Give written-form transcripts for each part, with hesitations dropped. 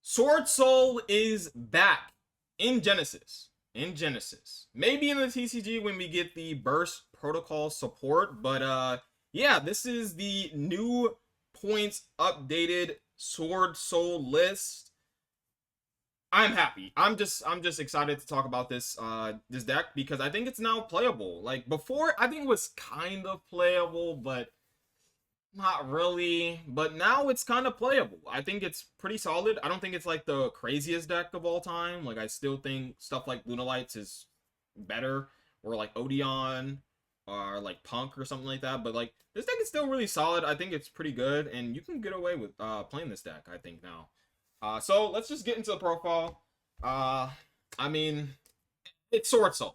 Swordsoul is back in Genesis. In Genesis. Maybe in the TCG when we get the burst protocol support, but yeah, this is the new points updated Swordsoul list. I'm happy. I'm just excited to talk about this deck because I think it's now playable. Like before, I think it was kind of playable, but not really, but now it's kind of playable. I think it's pretty solid. I don't think it's like the craziest deck of all time. Like I still think stuff like Lunalights is better, or like Odeon, or like Punk or something like that. But like this deck is still really solid. I think it's pretty good, and you can get away with playing this deck, I think now. So let's just get into the profile. I mean, it's Swordsoul.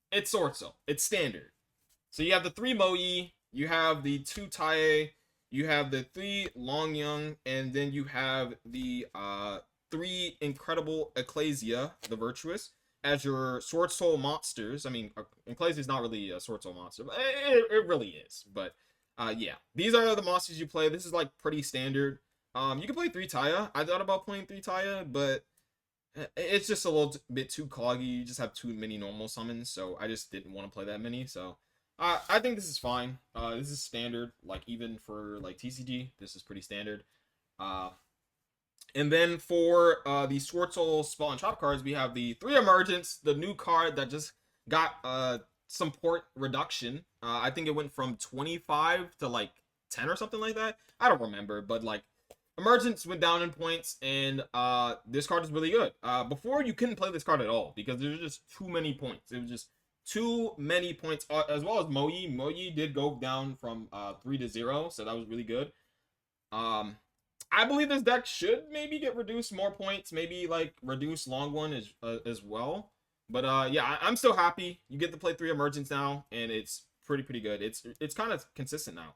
It's Swordsoul. It's standard. So you have the 3 Moyi, you have the 2 Tae, you have the 3 Longyang, and then you have the 3 Incredible Ecclesia, the Virtuous, as your Swordsoul monsters. I mean, Ecclesia is not really a Swordsoul monster, but it really is. But yeah, these are the monsters you play. This is like pretty standard. You can play 3 Taya. I thought about playing 3 Taya, but it's just a little bit too cloggy. You just have too many normal summons, so I just didn't want to play that many. So I think this is fine. This is standard. Like even for like TCG, this is pretty standard. And then for the Swordsoul Spell and Trap cards, we have the 3 Emergence, the new card that just got some port reduction. I think it went from 25 to like 10 or something like that. I don't remember, but like Emergence went down in points, and this card is really good. Before, you couldn't play this card at all because there's just too many points. It was just too many points, as well as Moyi. Moyi did go down from 3 to 0, so that was really good. I believe this deck should maybe get reduced more points, maybe like reduce long one as well. But yeah, I'm still happy. You get to play 3 Emergence now, and it's pretty good. It's kind of consistent now.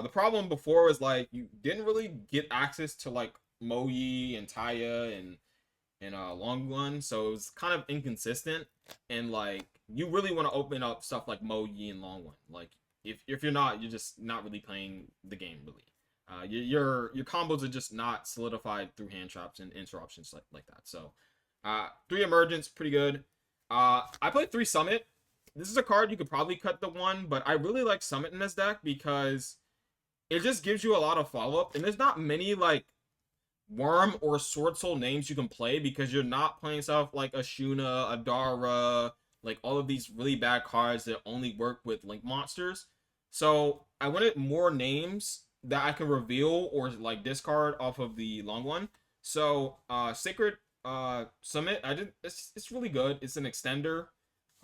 The problem before was like you didn't really get access to like Moyi and Taya and long one, so it was kind of inconsistent. And like you really want to open up stuff like Moyi and long one. Like if you're not, you're just not really playing the game really. Your combos are just not solidified through hand traps and interruptions like that. So 3 Emergence, pretty good. I played 3 Summit. This is a card you could probably cut the 1, but I really like Summit in this deck because it just gives you a lot of follow-up, and there's not many like Worm or Swordsoul names you can play because you're not playing stuff like Ashuna, Adara, like all of these really bad cards that only work with Link monsters. So I wanted more names that I can reveal or like discard off of the long one. So Sacred Summit, it's really good. It's an extender.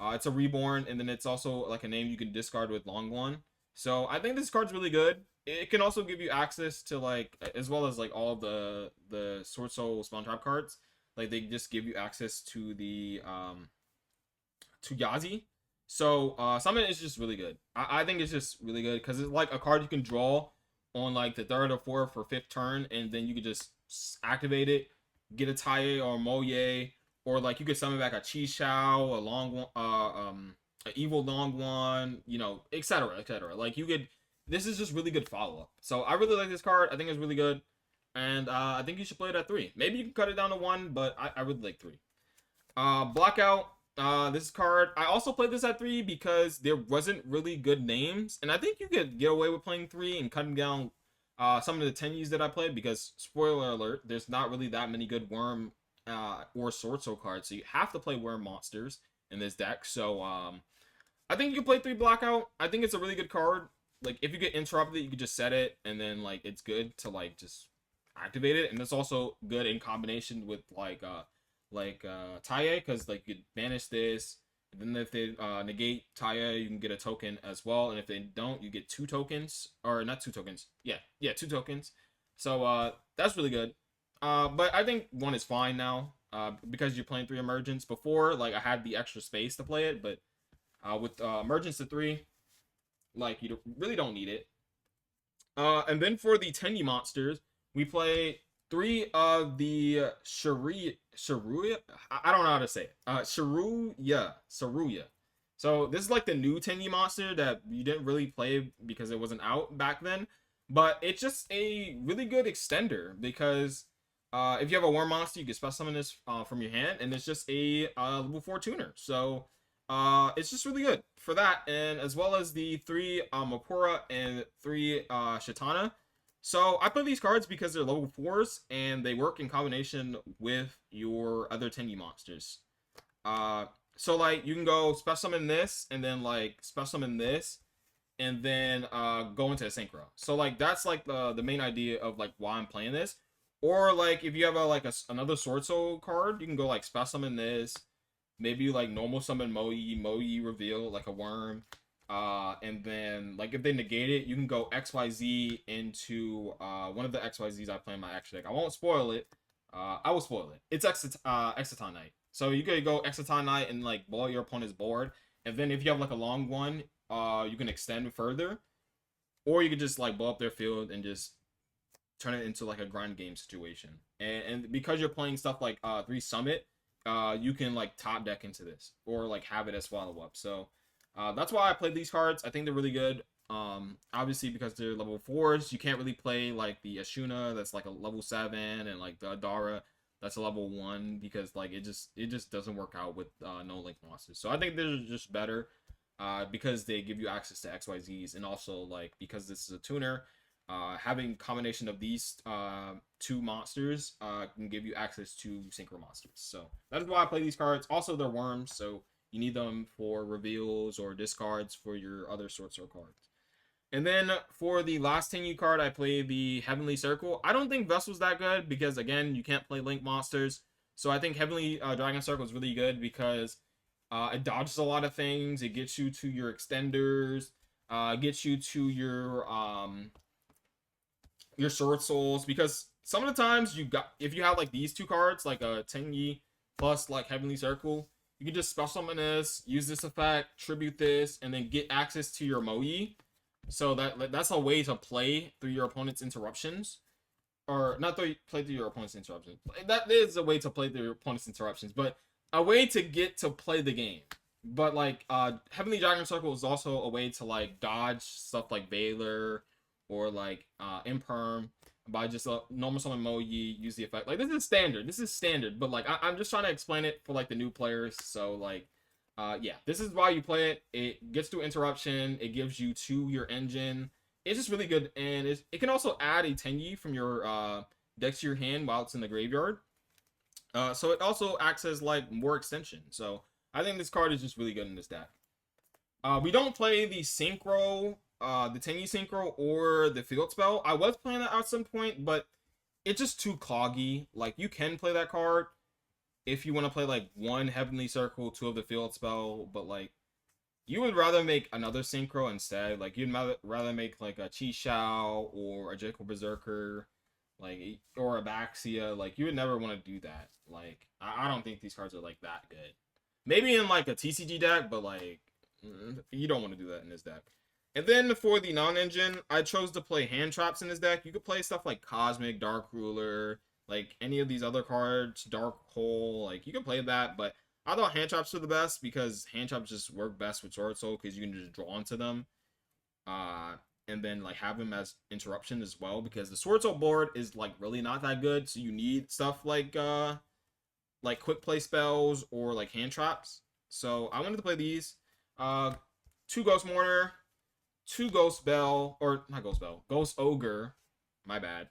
It's a reborn, and then it's also like a name you can discard with long one. So I think this card's really good. It can also give you access to like, as well as like all the Swordsoul Spawn Trap cards. Like they just give you access to the to Yazi. So Summon is just really good. I think it's just really good because it's like a card you can draw on like the 3rd or 4th or 5th turn, and then you can just activate it, get a Tae or Moye, or like you could summon back a Chi Shao, a long one, an evil long one, you know, etc., etc. Like you could. This is just really good follow-up. So I really like this card. I think it's really good. And I think you should play it at 3. Maybe you can cut it down to 1, but I really like 3. Blackout. This card. I also played this at 3 because there wasn't really good names. And I think you could get away with playing 3 and cutting down some of the Tenyis that I played. Because, spoiler alert, there's not really that many good Worm or Swordsoul cards. So you have to play Worm monsters in this deck. So I think you can play 3 Blackout. I think it's a really good card. Like if you get interrupted, you could just set it, and then like it's good to like just activate it, and it's also good in combination with like Tae, because like you could banish this, and then if they negate Tae, you can get a token as well, and if they don't, you get 2 tokens, or not 2 tokens, yeah 2 tokens. So that's really good. But I think 1 is fine now, because you're playing 3 Emergence. Before, like I had the extra space to play it, but with Emergence to 3. Like, you really don't need it. And then for the Tenyi monsters, we play 3 of the Sharuya. I don't know how to say it. Sharuya. So this is like the new Tenyi monster that you didn't really play because it wasn't out back then. But it's just a really good extender because If you have a Worm monster, you can special summon this from your hand, and it's just a level 4 tuner. So it's just really good for that, and as well as the 3 Mapura and 3 Shatana. So I play these cards because they're level 4s, and they work in combination with your other Tenyi monsters. So like you can go special summon this, and then like special summon this, and then go into a synchro. So like that's like the main idea of like why I'm playing this. Or like if you have another Swordsoul card, you can go like special summon this, maybe like normal summon Moe reveal like a worm. And then like if they negate it, you can go XYZ into one of the XYZs I play in my extra deck. I won't spoil it. I will spoil it. It's Exciton Knight. So you could go Exciton Knight and like blow your opponent's board. And then if you have like a long one, you can extend further. Or you could just like blow up their field and just turn it into like a grind game situation. And because you're playing stuff like 3 Summit, you can like top deck into this or like have it as follow up. So that's why I played these cards. I think they're really good. Obviously because they're level 4s, you can't really play like the Ashuna that's like a level 7 and like the Adara that's a level 1 because like it just doesn't work out with no link monsters. So I think they're just better because they give you access to XYZs, and also like because this is a tuner, having combination of these 2 monsters can give you access to synchro monsters. So that is why I play these cards. Also, they're worms, so you need them for reveals or discards for your other Swordsoul cards. And then for the last Tenyi card, I play the Heavenly Circle. I don't think Vessel's that good because, again, you can't play Link monsters. So I think Heavenly Dragon Circle is really good because it dodges a lot of things. It gets you to your extenders, gets you to your Swordsouls, because some of the times if you have like these 2 cards, like a Tenyi plus like Heavenly Circle, you can just special summon this, use this effect, tribute this, and then get access to your Moe. So that's a way to play through your opponent's interruptions. Or not play through your opponent's interruptions. That is a way to play through your opponent's interruptions, but a way to get to play the game. But like Heavenly Dragon Circle is also a way to like dodge stuff like Baylor or like Imperm by just normal summon Moe, use the effect. Like this is standard, but like I'm just trying to explain it for like the new players. So like yeah, this is why you play it. It gets to interruption, it gives you to your engine. It's just really good, and it can also add a Tenyi from your deck to your hand while it's in the graveyard. So it also acts as like more extension. So I think this card is just really good in this deck. We don't play the synchro, the Tenyi synchro or the field spell. I was playing that at some point, but it's just too cloggy. Like you can play that card if you want to play like 1 Heavenly Circle, 2 of the field spell, but like you would rather make another synchro instead. Like you'd rather make like a Chi Shao or a Jekyll Berserker, like, or a Baxia. Like you would never want to do that. Like I don't think these cards are like that good. Maybe in like a TCG deck, but like you don't want to do that in this deck. And then for the non-engine, I chose to play hand traps in this deck. You could play stuff like Cosmic, Dark Ruler, like any of these other cards, Dark Hole. Like you can play that, but I thought hand traps are the best because hand traps just work best with Swordsoul because you can just draw into them. And then like have them as interruption as well, because the Swordsoul board is like really not that good. So you need stuff like quick play spells or like hand traps. So I wanted to play these. 2 Ghost Mortar, 2 Ghost Bell, or not Ghost Bell, Ghost Ogre, my bad.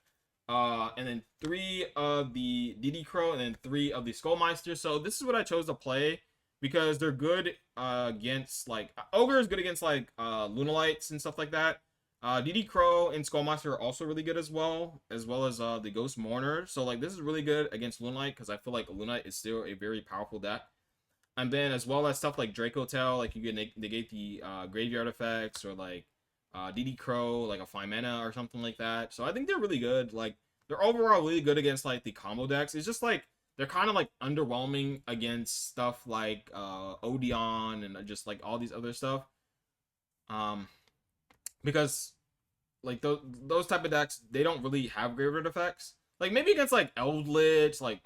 And then 3 of the DD Crow, and then 3 of the Skullmeister. So this is what I chose to play because they're good against like Ogre is good against like Lunalights and stuff like that. DD Crow and Skullmeister are also really good as well as the Ghost Mourner. So like this is really good against Lunalight because I feel like Lunalight is still a very powerful deck. And then as well as stuff like Draco Tail, like you can negate the graveyard effects, or like DD Crow, like a 5 mana or something like that. So I think they're really good. Like they're overall really good against like the combo decks. It's just like they're kind of like underwhelming against stuff like Odeon and just like all these other stuff. Because like those type of decks, they don't really have graveyard effects. Like maybe against like Eldritch, like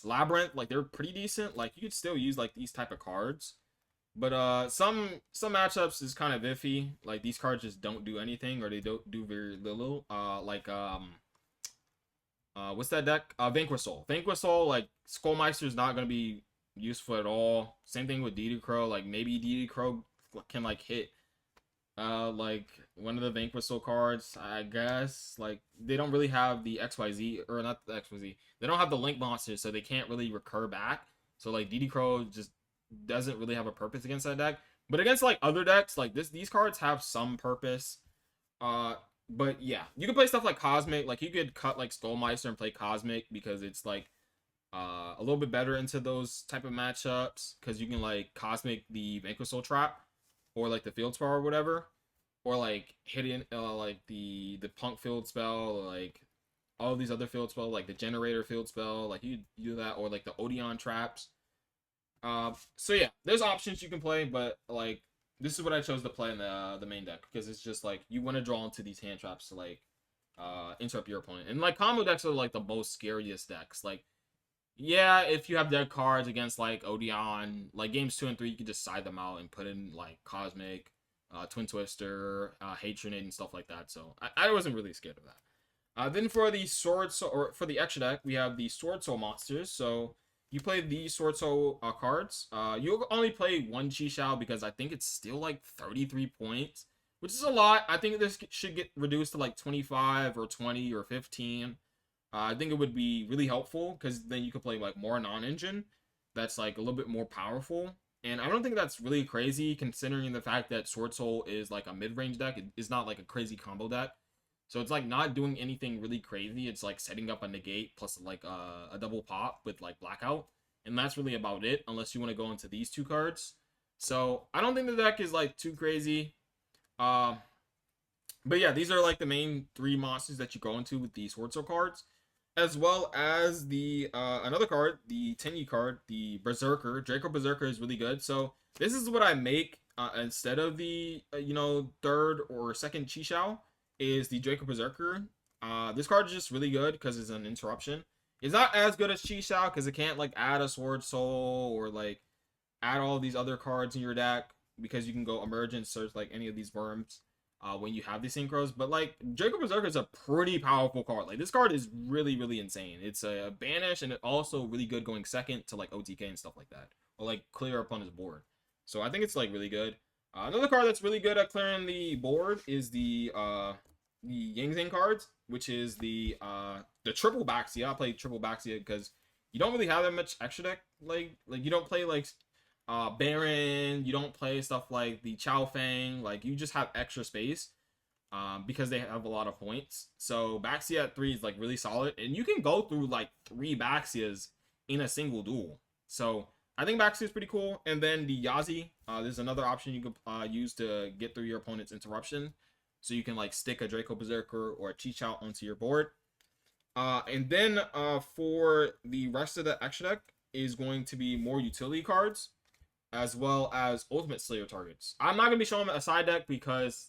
Labyrinth, like they're pretty decent. Like you could still use like these type of cards, but some matchups is kind of iffy. Like these cards just don't do anything, or they don't do very little. Like what's that deck? Vanquisol. Vanquisol, like Skullmeister is not gonna be useful at all. Same thing with DD Crow. Like maybe DD Crow can like hit like one of the Vanquisol cards, I guess. Like they don't really have the XYZ, or not the XYZ. They don't have the Link monsters, so they can't really recur back. So like DD Crow just doesn't really have a purpose against that deck. But against like other decks, like these cards have some purpose. Uh, but yeah, you can play stuff like Cosmic. Like you could cut like Skullmeister and play Cosmic because it's like a little bit better into those type of matchups because you can like Cosmic the Vanquisol trap or like the Field Spell or whatever, or like hitting like the Punk Field Spell, or like all these other field spell, like the Generator Field Spell, like you do that, or like the Odeon traps. So yeah, there's options you can play, but like this is what I chose to play in the main deck because it's just like you want to draw into these hand traps to like interrupt your opponent. And like combo decks are like the most scariest decks. Like yeah, if you have dead cards against like Odeon, like games 2 and 3, you can just side them out and put in like Cosmic, Twin Twister, Hatred, and stuff like that. So I wasn't really scared of that. Then for the Swordsoul, or for the extra deck, we have the Swordsoul monsters. So you play the Swordsoul cards. You only play one Chi because I think it's still like 33 points, which is a lot. I think this should get reduced to like 25 or 20 or 15. I think it would be really helpful because then you could play like more non-engine that's like a little bit more powerful. And I don't think that's really crazy considering the fact that Swordsoul is like a mid-range deck. It is not like a crazy combo deck. So it's like not doing anything really crazy. It's like setting up a negate plus like a double pop with like blackout. And that's really about it unless you want to go into these two cards. So I don't think the deck is like too crazy. But yeah, these are like the main three monsters that you go into with the Swordsoul cards. As well as the another card, the Tenyi card, the Berserker. Draco Berserker is really good. So this is what I make instead of the third or second Chi is the Draco Berserker. This card is just really good because it's an interruption. It's not as good as Chi because it can't like add a Sword Soul or like add all these other cards in your deck because you can go emergent search like any of these worms when you have these synchros. But like Draco Berserker is a pretty powerful card. Like this card is really insane. It's a banish and it also really good going second to like OTK and stuff like that, or like clear up on his board. So I think it's like really good. Another card that's really good at clearing the board is the Yang Zhang cards, which is the triple Baxia. I play triple Baxia because you don't really have that much extra deck. Like you don't play like Baron, you don't play stuff like the Chao Fang. Like you just have extra space because they have a lot of points. So Baxia at 3 is like really solid, and you can go through like 3 Baxias in a single duel. So I think Baxia is pretty cool. And then the Yazi, there's another option you could use to get through your opponent's interruption. So you can like stick a Draco Berserker or a Chi-Chao onto your board. And then for the rest of the extra deck is going to be more utility cards as well as Ultimate Slayer targets. I'm not going to be showing a side deck because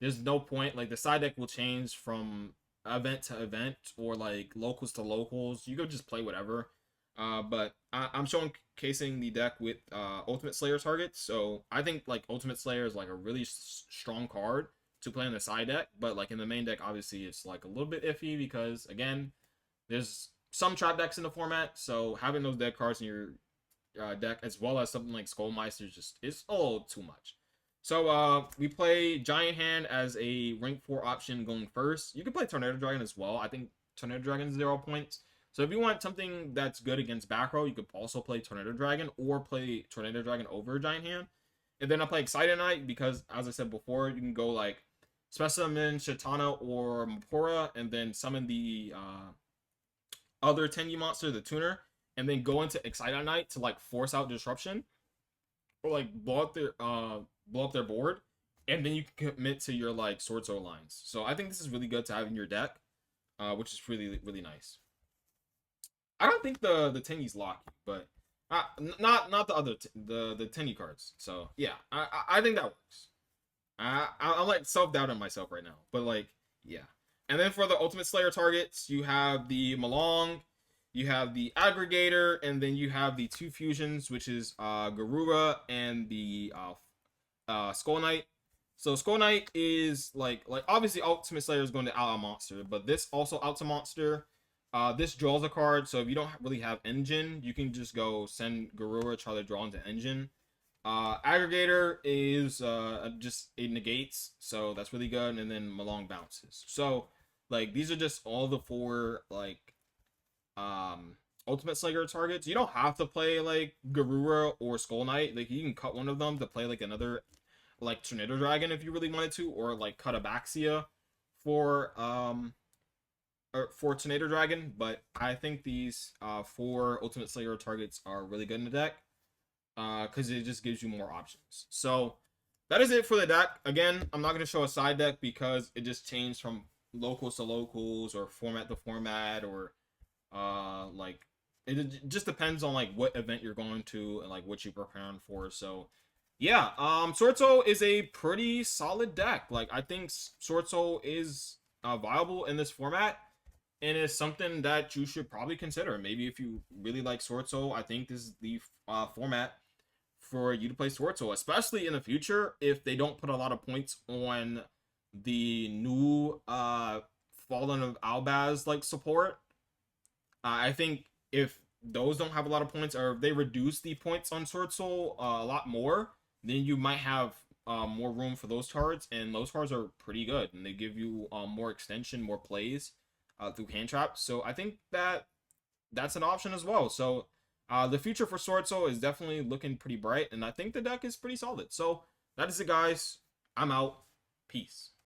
there's no point. Like the side deck will change from event to event or like locals to locals. You could just play whatever. But I'm showcasing the deck with Ultimate Slayer targets. So I think like Ultimate Slayer is like a really strong card to play in the side deck. But like in the main deck, obviously it's like a little bit iffy because again, there's some trap decks in the format. So having those deck cards in your deck as well as something like Skullmeister just is a little too much. So we play Giant Hand as a rank 4 option going first. You can play Tornado Dragon as well. I think Tornado Dragon is 0 points. So if you want something that's good against back row, you could also play Tornado Dragon or play Tornado Dragon over Giant Hand. And then I play Excited Knight because, as I said before, you can go like Specimen, Shatana, or Mapora, and then summon the other Tenyi monster, the Tuner, and then go into Excited Knight to like force out disruption or like blow up their board, and then you can commit to your like Swordsoul lines. So I think this is really good to have in your deck, which is really nice. I don't think the Tenyi's locky, but not the other the Tenyi cards. So yeah, I think that works. I'm like self-doubting myself right now, but like yeah. And then for the Ultimate Slayer targets, you have the Malong, you have the Aggregator, and then you have the 2 fusions, which is Garura and the Skull Knight. So Skull Knight is like obviously Ultimate Slayer is going to out a monster, but this also outs a monster. This draws a card, so if you don't really have engine, you can just go send Garura, try to draw into engine. Aggregator is just it negates, so that's really good, and then Malong bounces. So like these are just all the four like Ultimate Slayer targets. You don't have to play like Garura or Skull Knight. Like you can cut one of them to play like another like Tornado Dragon if you really wanted to, or like cut Abaxia for Tornado Dragon. But I think these four Ultimate Slayer targets are really good in the deck because it just gives you more options. So that is it for the deck. Again, I'm not going to show a side deck because it just changed from locals to locals or format to format, or like it just depends on like what event you're going to and like what you're preparing for. So yeah, Swordsoul is a pretty solid deck. Like I think Swordsoul is viable in this format, and it's something that you should probably consider. Maybe if you really like Swordsoul, I think this is the format for you to play Swordsoul, especially in the future if they don't put a lot of points on the new Fallen of Albaz like support. I think if those don't have a lot of points, or if they reduce the points on Swordsoul a lot more, then you might have more room for those cards, and those cards are pretty good, and they give you more extension, more plays through hand traps. So I think that that's an option as well. So the future for Swordsoul is definitely looking pretty bright, and I think the deck is pretty solid. So that is it, guys. I'm out. Peace.